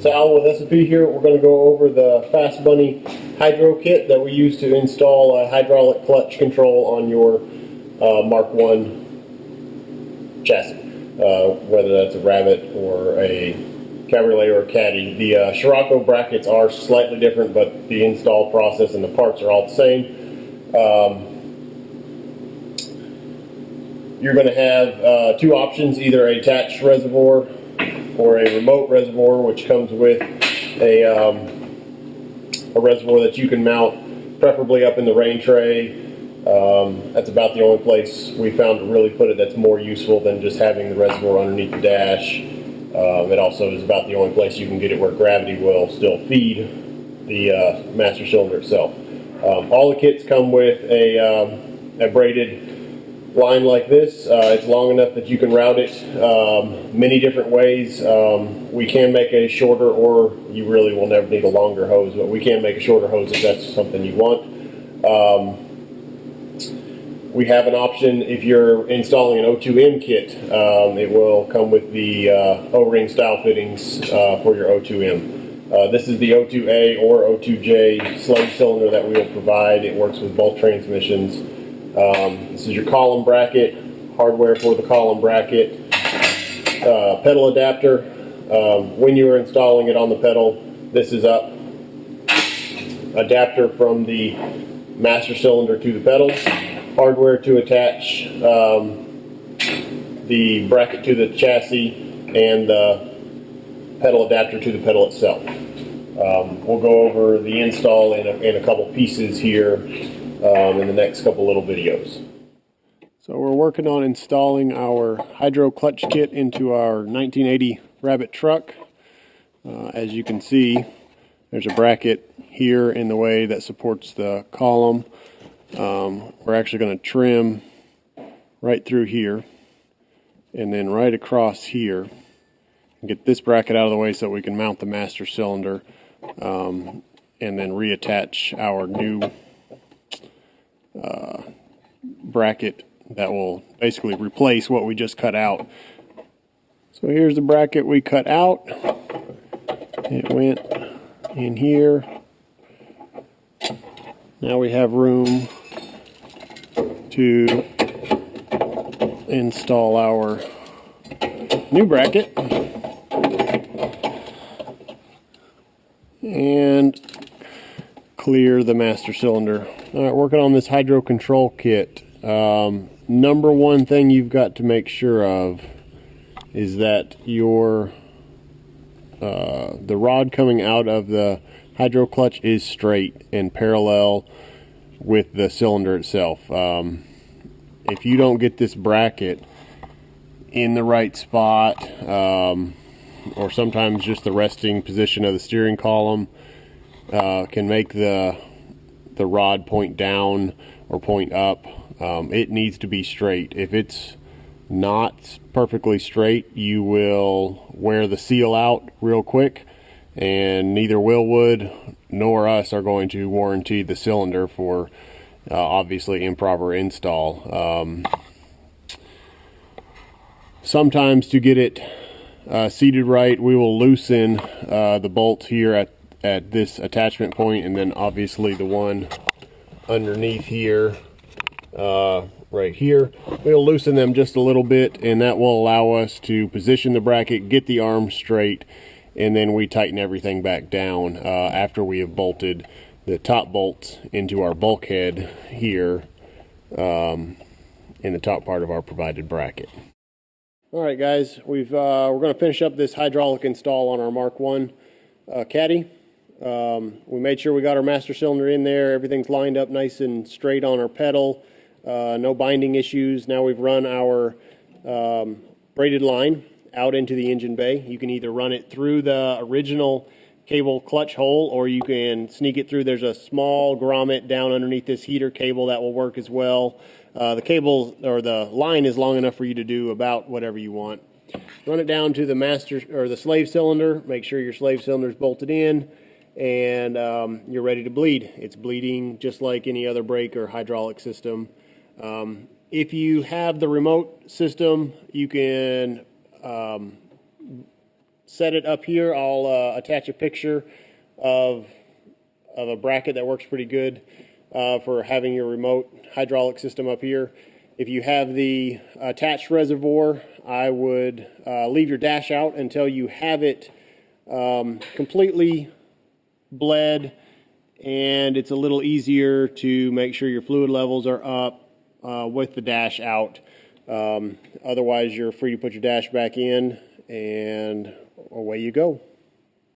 Sal with S&P here. We're going to go over the Fast Bunny Hydro Kit that we use to install a hydraulic clutch control on your Mk1 chassis, whether that's a Rabbit or a Cabriolet or a Caddy. The Scirocco brackets are slightly different, but the install process and the parts are all the same. You're going to have two options, either an attached reservoir or a remote reservoir, which comes with a reservoir that you can mount, preferably up in the rain tray. That's about the only place we found to really put it that's more useful than just having the reservoir underneath the dash. It also is about the only place you can get it where gravity will still feed the master cylinder itself. All the kits come with a braided line like this. It's long enough that you can route it many different ways. We can make a shorter, or you really will never need a longer hose, but we can make a shorter hose if that's something you want. We have an option if you're installing an O2M kit. It will come with the O-ring style fittings for your O2M. This is the O2A or O2J slave cylinder that we will provide. It works with both transmissions. This is your column bracket, hardware for the column bracket, pedal adapter. When you are installing it on the pedal, this is up. Adapter from the master cylinder to the pedal. Hardware to attach the bracket to the chassis, and the pedal adapter to the pedal itself. We'll go over the install in a couple pieces here in the next couple little videos. So we're working on installing our hydro clutch kit into our 1980 Rabbit truck. As you can see, there's a bracket here in the way that supports the column. We're actually going to trim right through here and then right across here and get this bracket out of the way so we can mount the master cylinder, and then reattach our new bracket that will basically replace what we just cut out. So here's the bracket we cut out. It went in here. Now we have room to install our new bracket and clear the master cylinder. All right, working on this hydro control kit. Number one thing you've got to make sure of is that your the rod coming out of the hydro clutch is straight and parallel with the cylinder itself. If you don't get this bracket in the right spot, or sometimes just the resting position of the steering column can make the rod point down or point up. It needs to be straight. If it's not perfectly straight, you will wear the seal out real quick, and neither Willwood nor us are going to warranty the cylinder for obviously improper install. Sometimes to get it seated right, we will loosen the bolt here at this attachment point, and then obviously the one underneath here, right here. We'll loosen them just a little bit, and that will allow us to position the bracket, get the arm straight, and then we tighten everything back down after we have bolted the top bolts into our bulkhead here in the top part of our provided bracket. All right, guys, we're going to finish up this hydraulic install on our Mk1 Caddy. We made sure we got our master cylinder in there. Everything's lined up nice and straight on our pedal. No binding issues. Now we've run our braided line out into the engine bay. You can either run it through the original cable clutch hole, or you can sneak it through. There's a small grommet down underneath this heater cable that will work as well. The cable or the line is long enough for you to do about whatever you want. Run it down to the master or the slave cylinder. Make sure your slave cylinder is bolted in, and you're ready to bleed. It's bleeding just like any other brake or hydraulic system. If you have the remote system, you can set it up here. I'll attach a picture of a bracket that works pretty good for having your remote hydraulic system up here. If you have the attached reservoir, I would leave your dash out until you have it completely bled, and it's a little easier to make sure your fluid levels are up with the dash out. Otherwise, you're free to put your dash back in, and away you go.